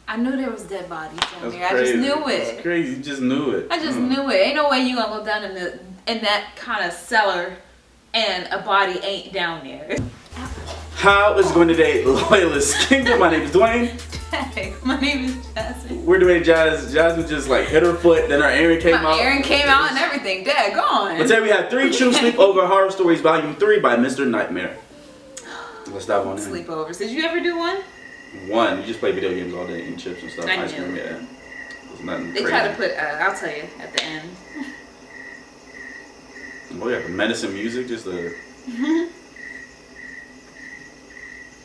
I knew there was dead bodies down That's there. crazy. I just knew it. It's crazy. You just knew it. I just knew it. Ain't no way you gonna go down in that kind of cellar and a body ain't down there. How is it going today, Loyalist Kingdom? My name is Dwayne. Hey, my name is Jasmine. We're doing Jazz. Jasmine just like hit her foot, then our Aaron came out. Aaron came out and everything. Dad, gone. But today we have 3 True Sleepover Horror Stories, Volume 3 by Mr.Nightmare. Let's dive on in. Sleepovers. Did you ever do one? One. You just play video games all day, eating chips and stuff. I Ice knew. cream, yeah. There's nothing They crazy. try to put, I'll tell you at the end. Oh, yeah, medicine music, just the.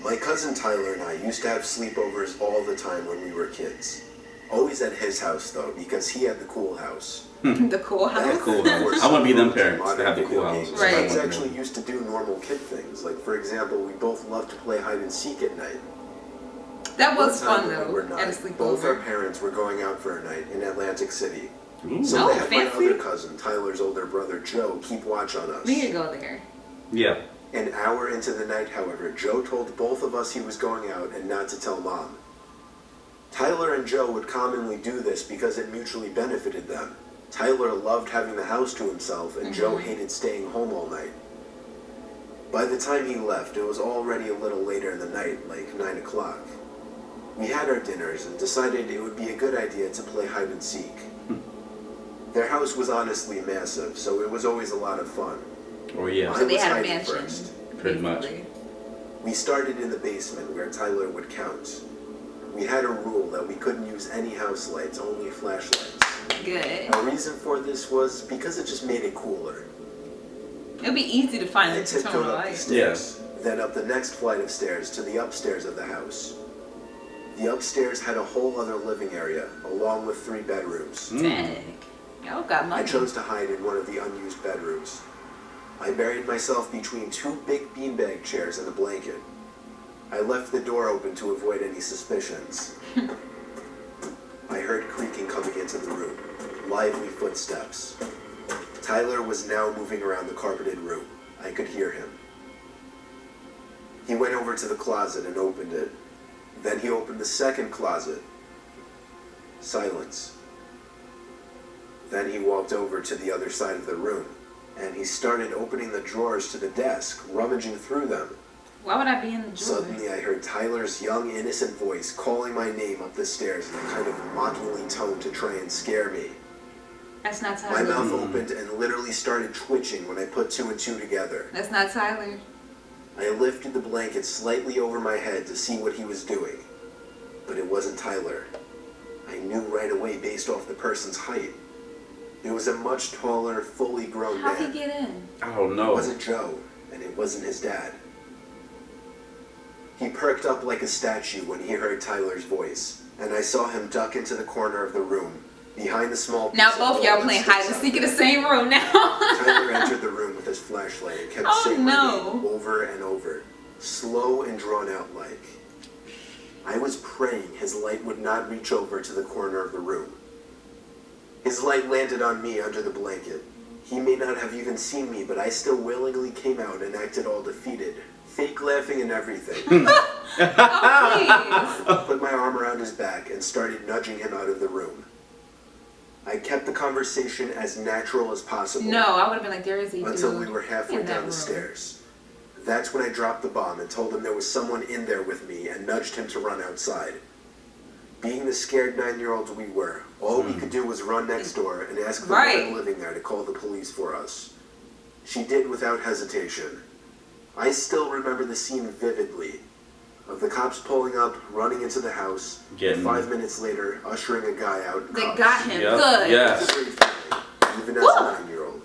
My cousin Tyler and I used to have sleepovers all the time when we were kids. Always at his house though, because he had the cool house. The cool house? The cool house. I want to be them parents that have the cool house. Right. Kids actually used to do normal kid things. Like for example, we both loved to play hide and seek at night. That was One time fun when we were though, at a nine, both our sleepover. parents were going out for a night in Atlantic City. Ooh. So Oh, they had my fancy. other cousin, Tyler's older brother Joe, keep watch on us. We need to go there. Yeah. An hour into the night, however, Joe told both of us he was going out and not to tell Mom. Tyler and Joe would commonly do this because it mutually benefited them. Tyler loved having the house to himself, and Joe hated staying home all night. By the time he left, it was already a little later in the night, like 9 o'clock. We had our dinners and decided it would be a good idea to play hide and seek. Their house was honestly massive, so it was always a lot of fun. Oh, yeah. So they was had a hiding mansion. first. Pretty much. basically. We started in the basement where Tyler would count. We had a rule that we couldn't use any house lights, only flashlights. Good. Our reason for this was because it just made it cooler. It'd be easy to find I them to turn tiptoed on the up the light. stairs, then up the next flight of stairs to the upstairs of the house. The upstairs had a whole other living area, along with 3 bedrooms. Dang. Y'all got I money. chose to hide in one of the unused bedrooms. I buried myself between 2 big beanbag chairs and a blanket. I left the door open to avoid any suspicions. I heard creaking coming into the room, lively footsteps. Tyler was now moving around the carpeted room. I could hear him. He went over to the closet and opened it. Then he opened the second closet. Silence. Then he walked over to the other side of the room, and he started opening the drawers to the desk, rummaging through them. Why would I be in the drawers? Suddenly I heard Tyler's young, innocent voice calling my name up the stairs in a kind of mockingly tone to try and scare me. That's not My Tyler. mouth opened and literally started twitching when I put 2 and 2 together. That's not Tyler. I lifted the blanket slightly over my head to see what he was doing, but it wasn't Tyler. I knew right away based off the person's height. It was a much taller, fully grown How'd he man. get in? I don't It know. wasn't Joe, and it wasn't his dad. He perked up like a statue when he heard Tyler's voice, and I saw him duck into the corner of the room, behind the small piece Now of both wall y'all that playing sticks hide and out seek in the there. same room now. Tyler entered the room with his flashlight and kept Oh, saying my no. name over and over, slow and drawn out like. I was praying his light would not reach over to the corner of the room. His light landed on me under the blanket. He may not have even seen me, but I still willingly came out and acted all defeated, fake laughing and everything. Oh, Put my arm around his back and started nudging him out of the room. I kept the conversation as natural as possible. please. No, I would have been like, there is a Until dude we were halfway in that down room. the stairs. That's when I dropped the bomb and told him there was someone in there with me and nudged him to run outside. Being the scared 9-year-olds we were, all we could do was run next door and ask the Right. woman living there to call the police for us. She did without hesitation. I still remember the scene vividly, of the cops pulling up, running into the house, Getting- 5 minutes later, ushering a guy out in They cuffs. got him. Yep. Good. Yeah. It was a great feeling, even as Woo. a 9-year-old.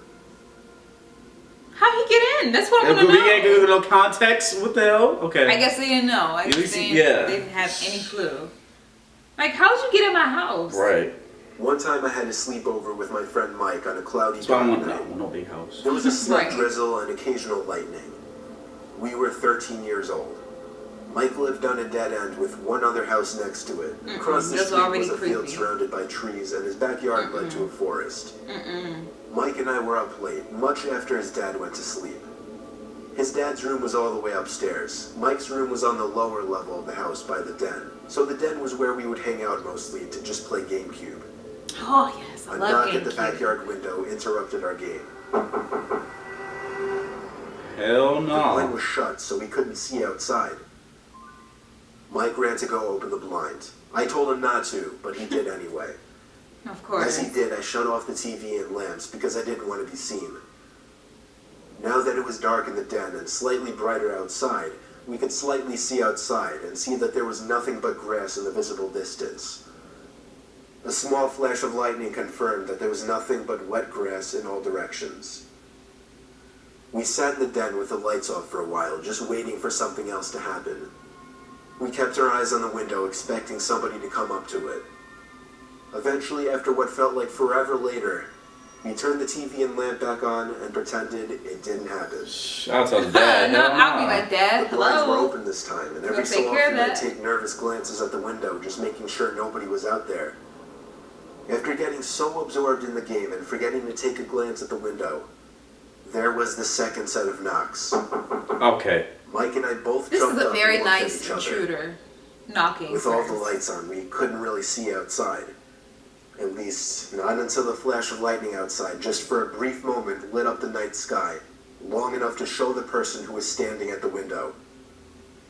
How'd he get in? That's what I We want to ain't gonna know. give no context. What the hell? Okay. I guess they didn't know. I At guess least they he- didn't, yeah. they didn't have any clue. Like, how'd you get in my house? Right. One time I had a sleepover with my friend Mike on a cloudy That's why I dark want night. no big house. There was a slight Right. drizzle and occasional lightning. We were 13 years old. Mike lived on a dead end with one other house next to it. Across the That's street already was a field creepy. surrounded by trees, and his backyard led to a forest. Mike and I were up late, much after his dad went to sleep. His dad's room was all the way upstairs. Mike's room was on the lower level of the house by the den. So the den was where we would hang out mostly to just play GameCube. Oh yes, I A love knock at the GameCube. backyard window interrupted our game. Hell The blind no. was shut, so we couldn't see outside. Mike ran to go open the blind. I told him not to, but he did anyway. Of course. As he did, I shut off the TV and lamps because I didn't want to be seen. Now that it was dark in the den and slightly brighter outside, we could slightly see outside and see that there was nothing but grass in the visible distance. A small flash of lightning confirmed that there was nothing but wet grass in all directions. We sat in the den with the lights off for a while, just waiting for something else to happen. We kept our eyes on the window, expecting somebody to come up to it. Eventually, after what felt like forever later, we turned the TV and lamp back on and pretended it didn't happen. Shout out to Dad. No, Hell I'll be no. like, Dad, The blinds were hello. open this time, and We'll every take so care of often I'd that. take nervous glances at the window, just making sure nobody was out there. After getting so absorbed in the game and forgetting to take a glance at the window, there was the second set of knocks. Okay. Mike and I both This jumped is a up very and looked at nice each other. intruder knocking. With all the first. lights on, we couldn't really see outside. At least, not until the flash of lightning outside, just for a brief moment, lit up the night sky, long enough to show the person who was standing at the window.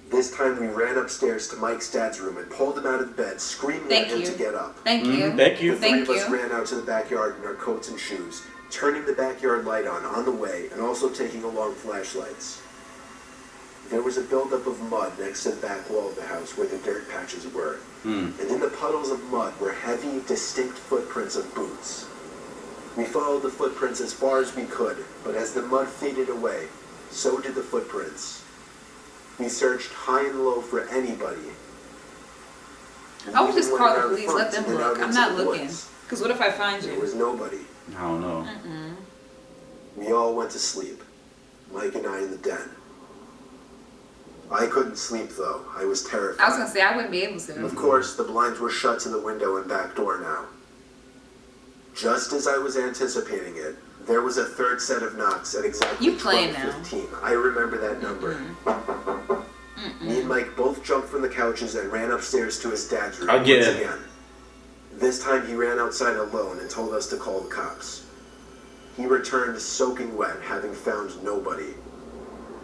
This time we ran upstairs to Mike's dad's room and pulled him out of bed, screaming Thank at him you. to get up. Thank you. Thank you. The three Thank of us you. ran out to the backyard in our coats and shoes, turning the backyard light on the way, and also taking along flashlights. There was a buildup of mud next to the back wall of the house where the dirt patches were. And in the puddles of mud were heavy, distinct footprints of boots. We followed the footprints as far as we could, but as the mud faded away, so did the footprints. We searched high and low for anybody. I would We just even call went the around police, front let them and out look. I'm into not the looking. woods. Because what if I find There you? was nobody. I don't know. We all went to sleep, Mike and I in the den. I couldn't sleep though. I was terrified. I was going to say, I wouldn't be able to. Of course, the blinds were shut to the window and back door now. Just as I was anticipating it, there was a third set of knocks at exactly You playing now. 12:15. I remember that number. Me and Mike both jumped from the couches and ran upstairs to his dad's room Again. once again. This time he ran outside alone and told us to call the cops. He returned soaking wet, having found nobody.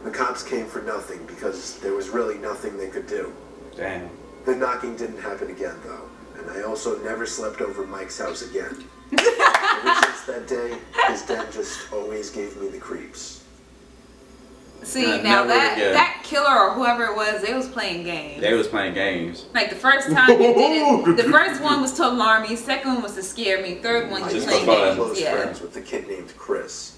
The cops came for nothing because there was really nothing they could do. Damn. The knocking didn't happen again, though, and I also never slept over Mike's house again. Ever since that day, his den just always gave me the creeps. See, Never now that again. that killer or whoever it was, they was playing games. They was playing games. Like the first time you did it, the first one was to alarm me, second one was to scare me, third one I you Just used to playing for be fun. games. close Yeah. friends with a kid named Chris.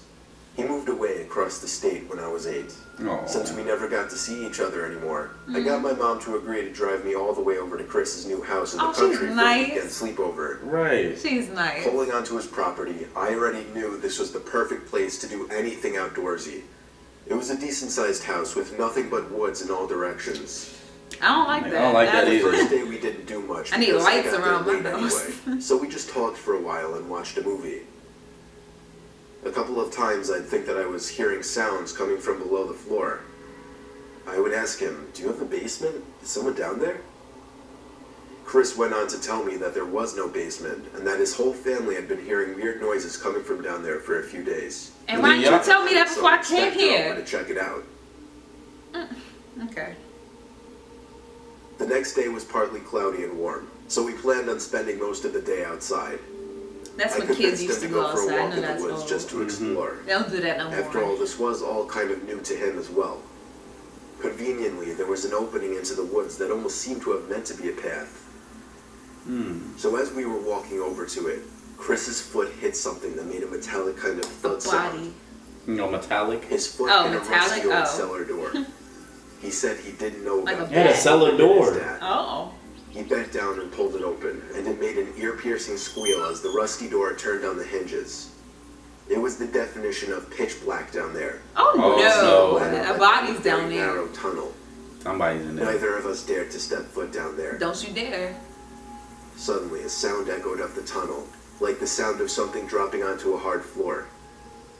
He moved away across the state when I was 8. Oh. Since we never got to see each other anymore, I got my mom to agree to drive me all the way over to Chris's new house in the Oh, she's country for nice. a weekend sleepover. Right. She's nice. Pulling onto his property, I already knew this was the perfect place to do anything outdoorsy. It was a decent-sized house with nothing but woods in all directions. I don't like I that. don't like that The either. first day we didn't do much. I need because lights got there around my late nose. anyway, so we just talked for a while and watched a movie. A couple of times I'd think that I was hearing sounds coming from below the floor. I would ask him, "Do you have a basement? Is someone down there?" Chris went on to tell me that there was no basement and that his whole family had been hearing weird noises coming from down there for a few days. And why didn't you tell me that So before I came expect her over here? to check it out. Okay. The next day was partly cloudy and warm, so we planned on spending most of the day outside. That's I when convinced kids used to him go go for a outside. I walk know in the that's woods old. just to explore. They don't do that no After all, more. this was all kind of new to him as well. Conveniently, there was an opening into the woods that almost seemed to have meant to be a path. So as we were walking over to it, Chris's foot hit something that made a metallic kind of thud sound. Body. You know, metallic. His foot Oh, hit a metallic? rusty old Oh. cellar door. He said he didn't know Like about a Yeah, the bat. cellar His door. dad. Oh. He bent down and pulled it open, and it made an ear-piercing squeal as the rusty door turned on the hinges. It was the definition of pitch black down there. Oh, Oh, no. no. A body's Very down there. narrow tunnel. Somebody's in there. Neither of us dared to step foot down there. Don't you dare. Suddenly, a sound echoed up the tunnel, like the sound of something dropping onto a hard floor.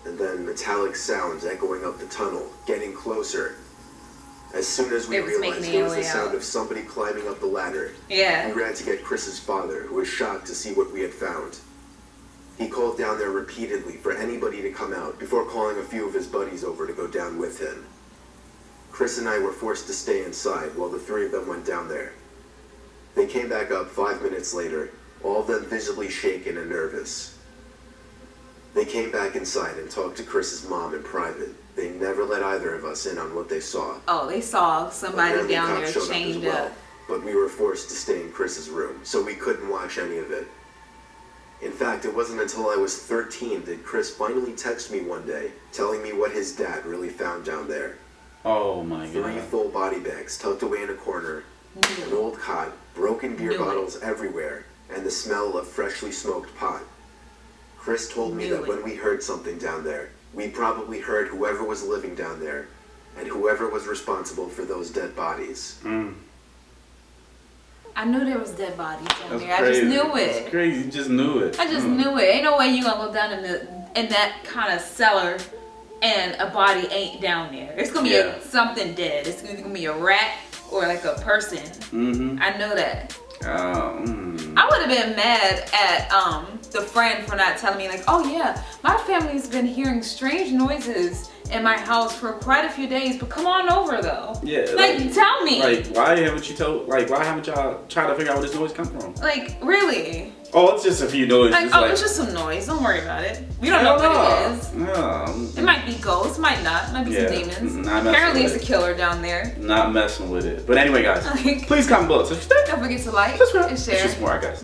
And then metallic sounds echoing up the tunnel, getting closer. As soon as we It was realized making it their was the way sound out. of somebody climbing up the ladder, Yeah. we ran to get Chris's father, who was shocked to see what we had found. He called down there repeatedly for anybody to come out before calling a few of his buddies over to go down with him. Chris and I were forced to stay inside while the three of them went down there. They came back up 5 minutes later, all of them visibly shaken and nervous. They came back inside and talked to Chris's mom in private. They never let either of us in on what they saw. Oh, they saw somebody Apparently down cops there showed chained as well, up. but we were forced to stay in Chris's room, so we couldn't watch any of it. In fact, it wasn't until I was 13 that Chris finally texted me one day, telling me what his dad really found down there. Oh my 3 god. full body bags tucked away in a corner, an old cot, broken beer Knew it. bottles everywhere, and the smell of freshly smoked pot. Chris told me Knew that it. when we heard something down there, we probably heard whoever was living down there, and whoever was responsible for those dead bodies. I knew there was dead bodies down That's there. crazy. I just knew It's it. crazy. You just knew it. I just knew it. Ain't no way you gonna go down in that kind of cellar and a body ain't down there. It's gonna be Yeah. something dead. It's either gonna be a rat or like a person. Mm-hmm. I know that. Oh. I would have been mad at the friend for not telling me, like, oh yeah, my family's been hearing strange noises in my house for quite a few days, but come on over though. Yeah. Like, tell me. Like, why haven't you told? Like, why haven't y'all tried to figure out where this noise come from? Like, really? Oh, it's just a few noises. Like, oh, it's just some noise. Don't worry about it. We don't know what it is. No. It might be ghosts, might not. Might be Yeah, some demons. not messing Apparently, with it's a it. killer down there. Not messing with it. But anyway, guys, Like, please comment below. Subscribe. don't forget to like Subscribe. and It's share. just more, guys.